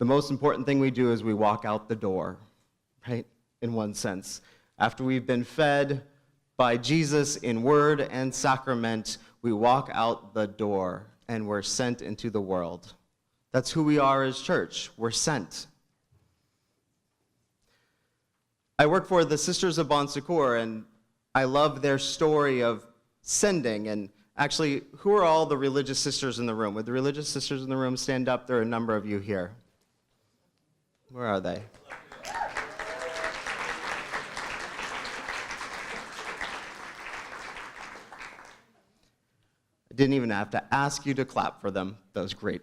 most important thing we do is we walk out the door, right? In one sense. After we've been fed by Jesus in word and sacrament, we walk out the door and we're sent into the world. That's who we are as church. We're sent. I work for the Sisters of Bon Secours, and I love their story of sending. And actually, who are all the religious sisters in the room? Would the religious sisters in the room stand up? There are a number of you here. Where are they? I didn't even have to ask you to clap for them. That was great.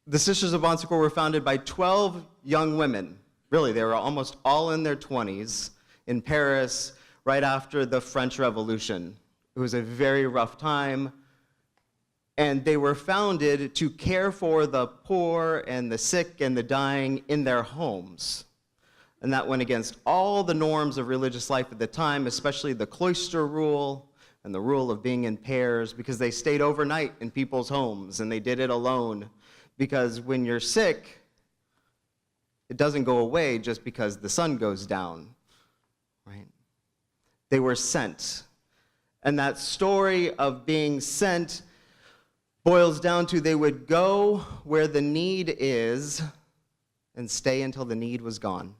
The Sisters of Bon Secours were founded by 12 young women. Really, they were almost all in their 20s in Paris right after the French Revolution. It was a very rough time, and they were founded to care for the poor and the sick and the dying in their homes. And that went against all the norms of religious life at the time, especially the cloister rule and the rule of being in pairs, because they stayed overnight in people's homes, and they did it alone. Because when you're sick, it doesn't go away just because the sun goes down, right? They were sent. And that story of being sent boils down to they would go where the need is and stay until the need was gone.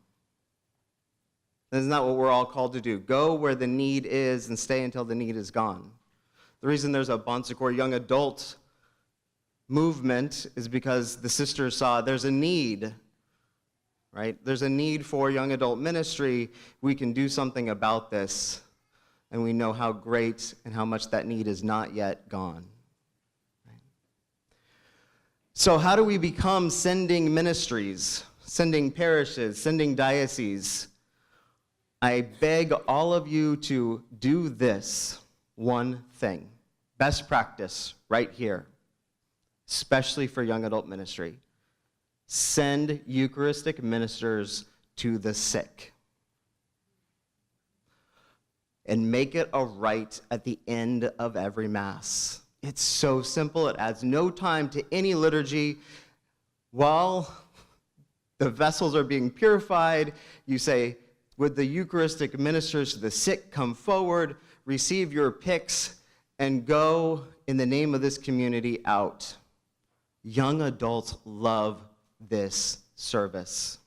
Isn't that what we're all called to do? Go where the need is and stay until the need is gone. The reason there's a Bon Secours young adult movement is because the sisters saw there's a need, right? There's a need for young adult ministry. We can do something about this, and we know how great and how much that need is not yet gone. Right? So how do we become sending ministries, sending parishes, sending dioceses? I beg all of you to do this one thing. Best practice right here, especially for young adult ministry. Send Eucharistic ministers to the sick. And make it a rite at the end of every Mass. It's so simple. It adds no time to any liturgy. While the vessels are being purified, you say, would the Eucharistic ministers to the sick come forward, receive your pyx, and go in the name of this community out. Young adults love this service.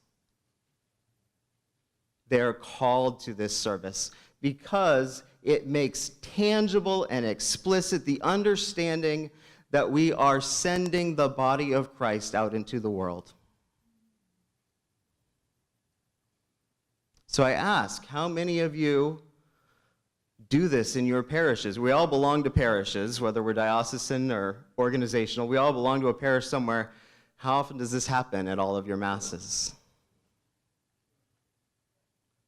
They're called to this service because it makes tangible and explicit the understanding that we are sending the body of Christ out into the world. So I ask, how many of you do this in your parishes? We all belong to parishes, whether we're diocesan or organizational. We all belong to a parish somewhere. How often does this happen at all of your Masses?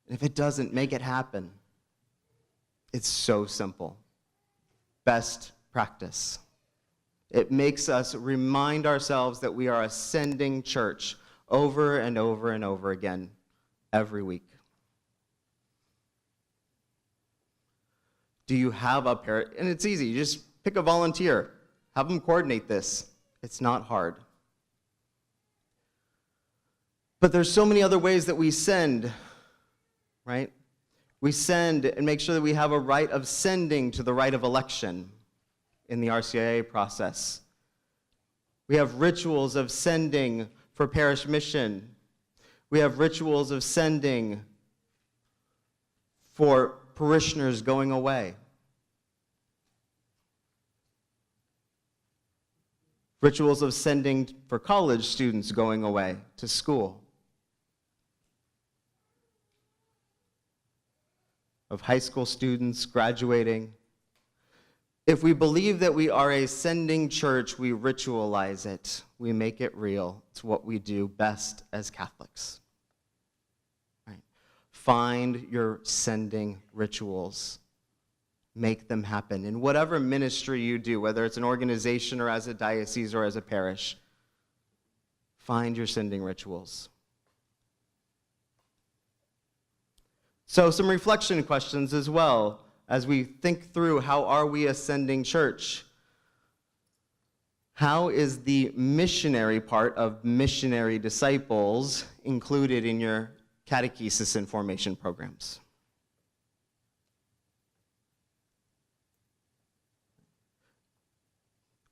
If it doesn't, make it happen. It's so simple. Best practice. It makes us remind ourselves that we are a sending church over and over and over again every week. Do you have a parish? And it's easy. You just pick a volunteer. Have them coordinate this. It's not hard. But there's so many other ways that we send, right? We send and make sure that we have a rite of sending to the rite of election in the RCIA process. We have rituals of sending for parish mission. We have rituals of sending for parishioners going away. Rituals of sending for college students going away to school. Of high school students graduating. If we believe that we are a sending church, we ritualize it. We make it real. It's what we do best as Catholics. Right? Find your sending rituals. Make them happen. In whatever ministry you do, whether it's an organization or as a diocese or as a parish, find your sending rituals. So some reflection questions as well as we think through how are we a sending church. How is the missionary part of missionary disciples included in your catechesis and formation programs?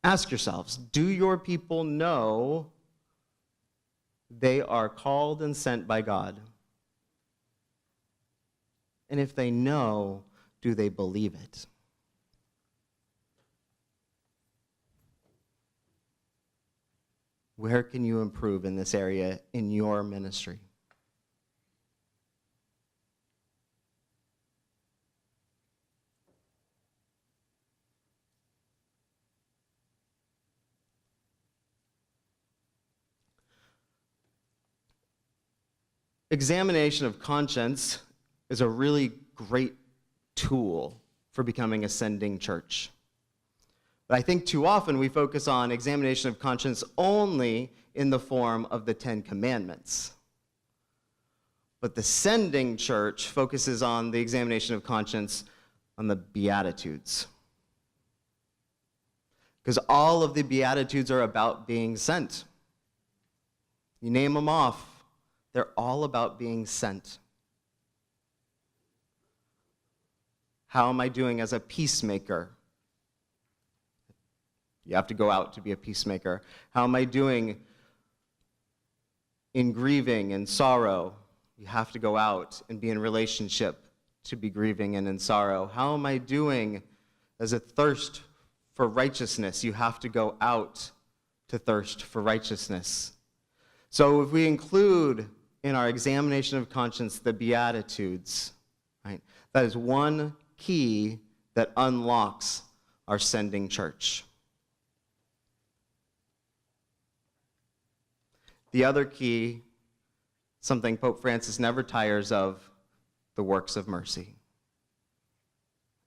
Ask yourselves, do your people know they are called and sent by God? And if they know, do they believe it? Where can you improve in this area in your ministry? Examination of conscience is a really great tool for becoming a sending church. But I think too often we focus on examination of conscience only in the form of the 10 Commandments. But the sending church focuses on the examination of conscience on the Beatitudes. Because all of the Beatitudes are about being sent. You name them off, they're all about being sent. How am I doing as a peacemaker? You have to go out to be a peacemaker. How am I doing in grieving and sorrow? You have to go out and be in relationship to be grieving and in sorrow. How am I doing as a thirst for righteousness? You have to go out to thirst for righteousness. So if we include in our examination of conscience the Beatitudes, right, that is one key that unlocks our sending church. The other key, something Pope Francis never tires of, the works of mercy.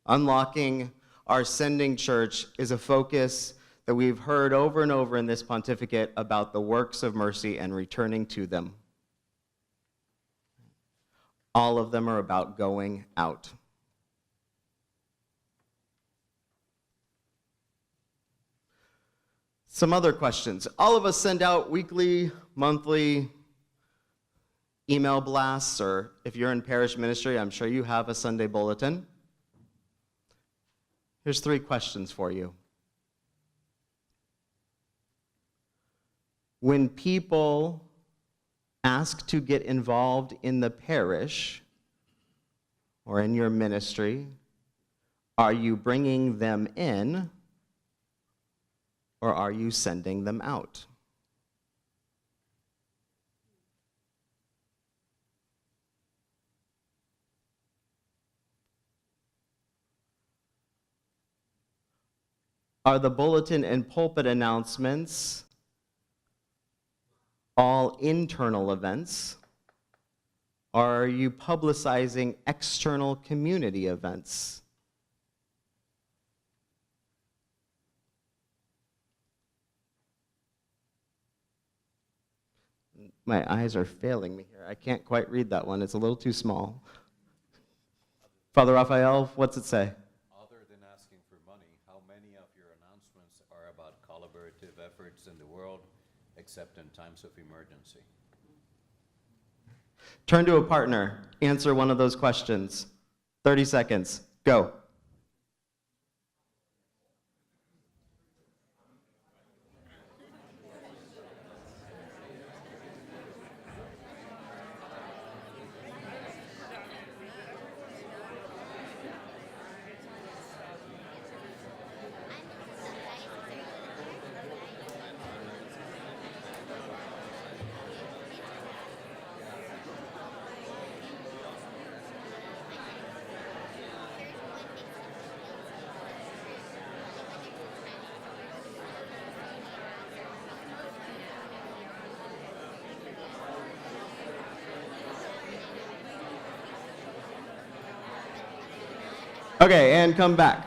Unlocking our sending church is a focus that we've heard over and over in this pontificate about the works of mercy and returning to them. All of them are about going out. Some other questions. All of us send out weekly, monthly email blasts, or if you're in parish ministry, I'm sure you have a Sunday bulletin. Here's 3 questions for you. When people ask to get involved in the parish or in your ministry, are you bringing them in or are you sending them out? Are the bulletin and pulpit announcements all internal events, or are you publicizing external community events? My eyes are failing me here. I can't quite read that one. It's a little too small. Father Raphael, what's it say? Other than asking for money, how many of your announcements are about collaborative efforts in the world, except in times of emergency? Turn to a partner. Answer one of those questions. 30 seconds. Go. Okay, and come back.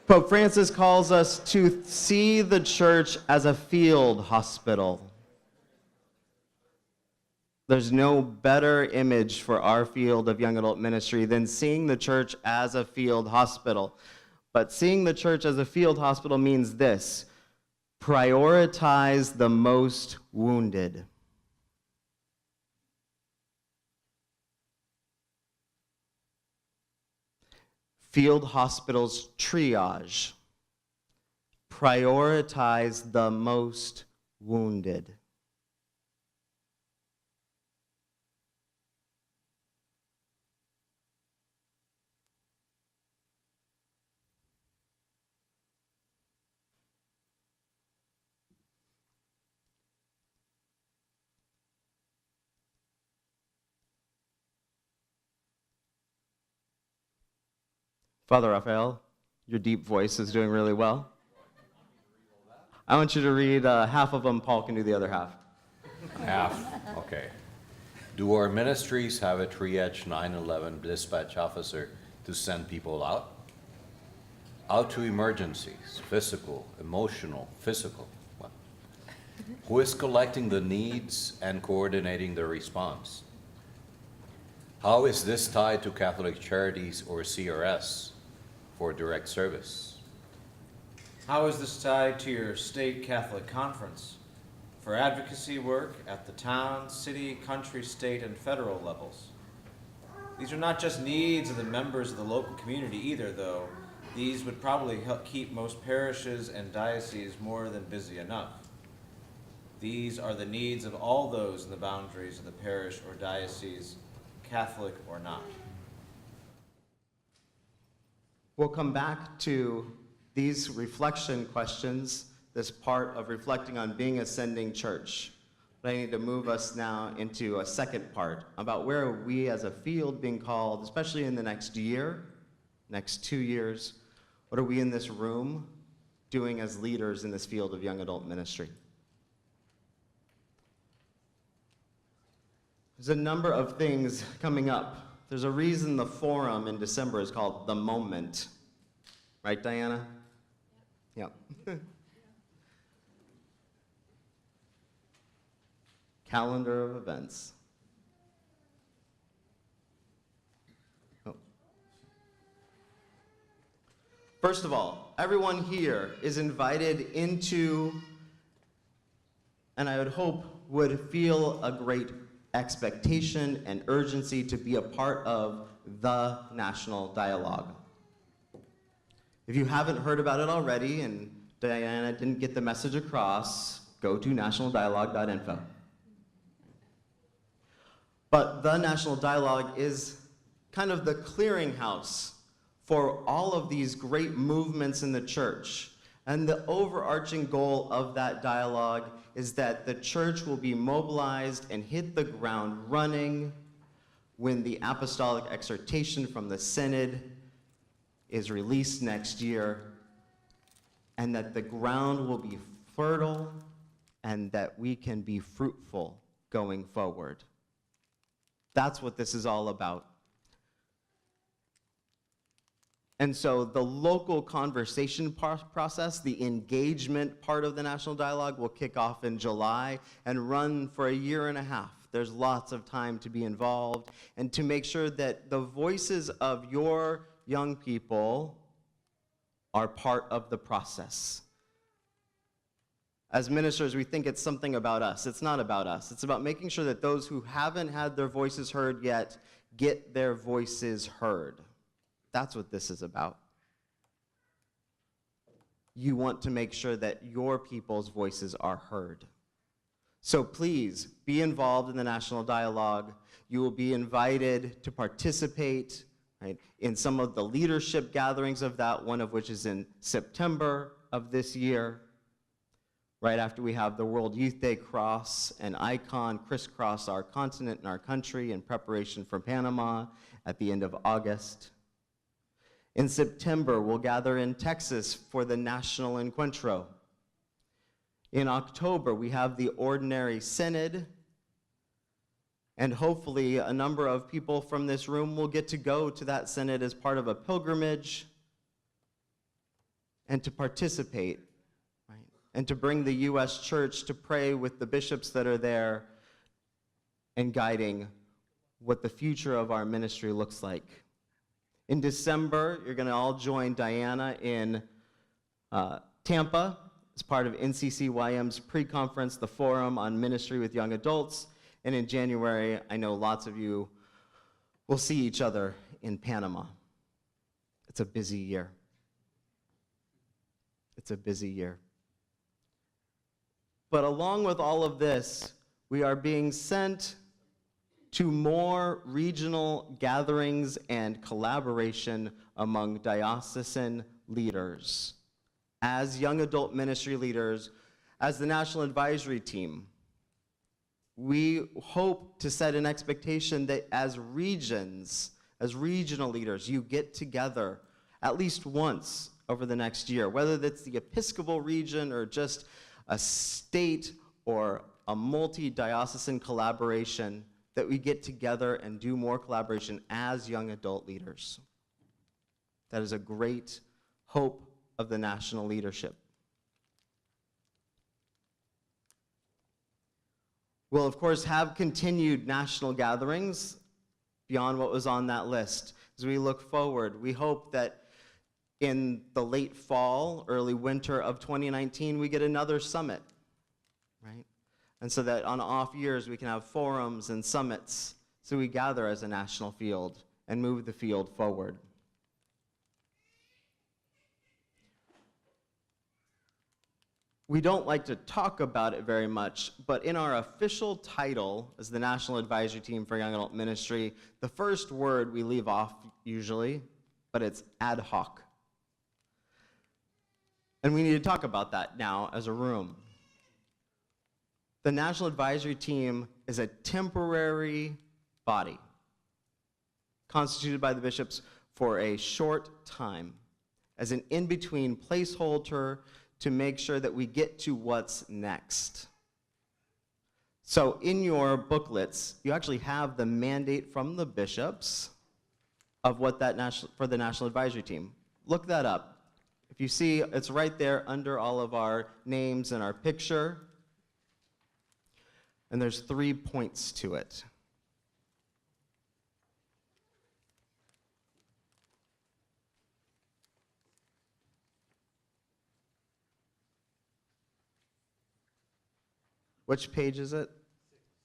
Pope Francis calls us to see the church as a field hospital. There's no better image for our field of young adult ministry than seeing the church as a field hospital. But seeing the church as a field hospital means this: prioritize the most wounded. Field hospitals triage. Prioritize the most wounded. Father Raphael, your deep voice is doing really well. I want you to read half of them. Paul can do the other half. Half, okay. Do our ministries have a triage 911 dispatch officer to send people out? Out to emergencies, physical, emotional, physical. What? Who is collecting the needs and coordinating the response? How is this tied to Catholic Charities or CRS for direct service? How is this tied to your state Catholic conference for advocacy work at the town, city, country, state, and federal levels? These are not just needs of the members of the local community either, though. These would probably help keep most parishes and dioceses more than busy enough. These are the needs of all those in the boundaries of the parish or diocese, Catholic or not. We'll come back to these reflection questions, this part of reflecting on being a sending church. But I need to move us now into a second part about where are we as a field being called, especially in the next year, next 2 years. What are we in this room doing as leaders in this field of young adult ministry? There's a number of things coming up. There's a reason the forum in December is called The Moment. Right, Diana? Yep. Calendar of events. Oh. First of all, everyone here is invited into, and I would hope would feel a great expectation and urgency to be a part of the National Dialogue. If you haven't heard about it already and Diana didn't get the message across, go to nationaldialogue.info. But the National Dialogue is kind of the clearinghouse for all of these great movements in the church. And the overarching goal of that dialogue is that the church will be mobilized and hit the ground running when the apostolic exhortation from the Synod is released next year, and that the ground will be fertile and that we can be fruitful going forward. That's what this is all about. And so the local conversation process, the engagement part of the National Dialogue will kick off in July and run for a year and a half. There's lots of time to be involved and to make sure that the voices of your young people are part of the process. As ministers, we think it's something about us. It's not about us. It's about making sure that those who haven't had their voices heard yet get their voices heard. That's what this is about. You want to make sure that your people's voices are heard. So please be involved in the National Dialogue. You will be invited to participate, right, in some of the leadership gatherings of that, one of which is in September of this year, right after we have the World Youth Day cross and icon crisscross our continent and our country in preparation for Panama at the end of August. In September, we'll gather in Texas for the National Encuentro. In October, we have the Ordinary Synod, and hopefully a number of people from this room will get to go to that synod as part of a pilgrimage and to participate, right? And to bring the U.S. Church to pray with the bishops that are there and guiding what the future of our ministry looks like. In December, you're going to all join Diana in Tampa as part of NCCYM's pre-conference, the Forum on Ministry with Young Adults. And in January, I know lots of you will see each other in Panama. It's a busy year. It's a busy year. But along with all of this, we are being sent to more regional gatherings and collaboration among diocesan leaders. As young adult ministry leaders, as the National Advisory Team, we hope to set an expectation that as regions, as regional leaders, you get together at least once over the next year, whether that's the Episcopal region or just a state or a multi-diocesan collaboration, that we get together and do more collaboration as young adult leaders. That is a great hope of the national leadership. We'll, of course, have continued national gatherings beyond what was on that list. As we look forward, we hope that in the late fall, early winter of 2019, we get another summit, right? And so that on off years, we can have forums and summits, so we gather as a national field and move the field forward. We don't like to talk about it very much, but in our official title as the National Advisory Team for Young Adult Ministry, the first word we leave off usually, but it's ad hoc. And we need to talk about that now as a room. The National Advisory Team is a temporary body constituted by the bishops for a short time as an in-between placeholder to make sure that we get to what's next. So in your booklets, you actually have the mandate from the bishops of what that for the National Advisory Team. Look that up. If you see, it's right there under all of our names and our picture. And there's 3 points to it. Which page is it?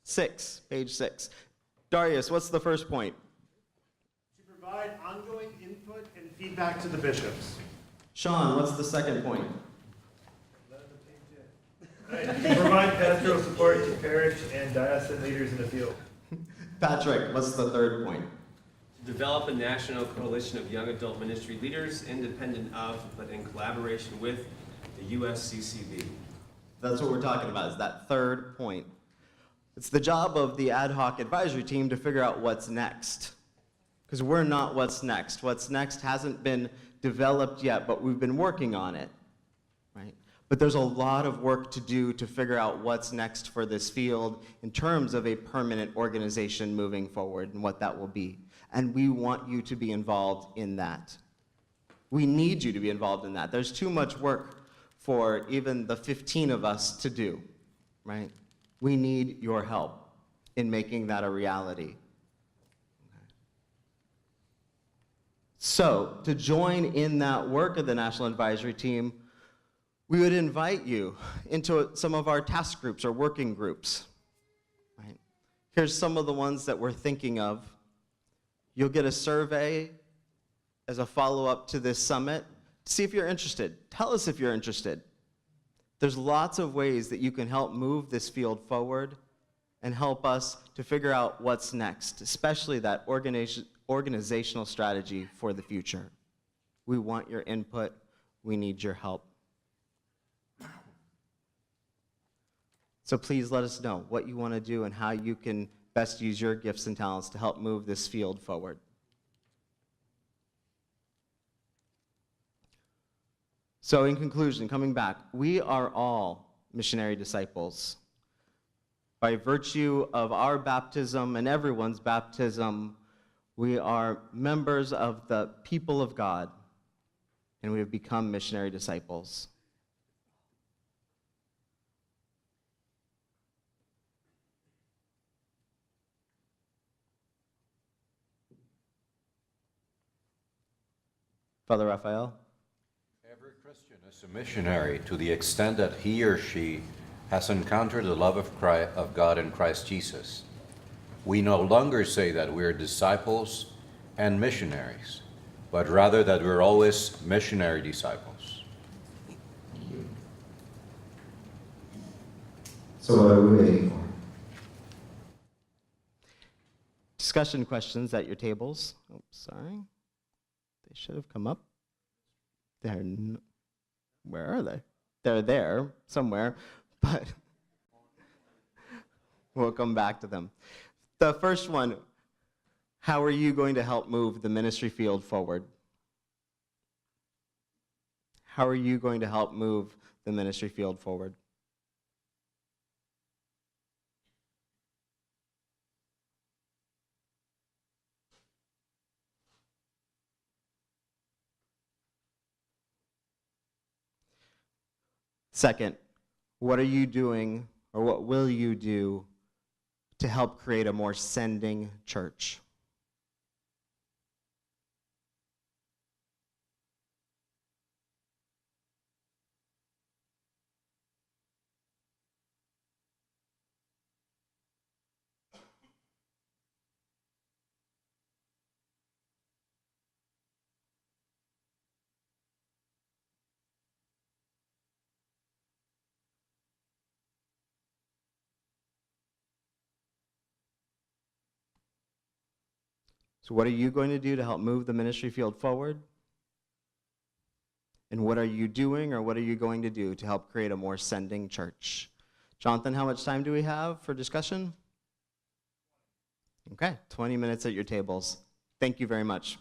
6, page 6. Darius, what's the first point? To provide ongoing input and feedback to the bishops. Sean, what's the second point? To provide pastoral support to parish and diocesan leaders in the field. Patrick, what's the third point? To develop a national coalition of young adult ministry leaders, independent of, but in collaboration with, the USCCB. That's what we're talking about, is that third point. It's the job of the ad hoc advisory team to figure out what's next. Because we're not what's next. What's next hasn't been developed yet, but we've been working on it, right? But there's a lot of work to do to figure out what's next for this field in terms of a permanent organization moving forward and what that will be. And we want you to be involved in that. We need you to be involved in that. There's too much work for even the 15 of us to do, right? We need your help in making that a reality. So, to join in that work of the National Advisory Team, we would invite you into some of our task groups or working groups. Right? Here's some of the ones that we're thinking of. You'll get a survey as a follow-up to this summit. See if you're interested. Tell us if you're interested. There's lots of ways that you can help move this field forward and help us to figure out what's next, especially that organizational strategy for the future. We want your input. We need your help. So please let us know what you want to do and how you can best use your gifts and talents to help move this field forward. So in conclusion, coming back, we are all missionary disciples. By virtue of our baptism and everyone's baptism, we are members of the people of God, and we have become missionary disciples. Brother Raphael? Every Christian is a missionary to the extent that he or she has encountered the love of God in Christ Jesus. We no longer say that we're disciples and missionaries, but rather that we're always missionary disciples. So what are we waiting for? Discussion questions at your tables. Oh, sorry. They should have come up. Where are they? They're there somewhere, but we'll come back to them. The first one, how are you going to help move the ministry field forward? How are you going to help move the ministry field forward? Second, what are you doing, or what will you do to help create a more sending church? So what are you going to do to help move the ministry field forward? And what are you doing, or what are you going to do to help create a more sending church? Jonathan, how much time do we have for discussion? Okay, 20 minutes at your tables. Thank you very much.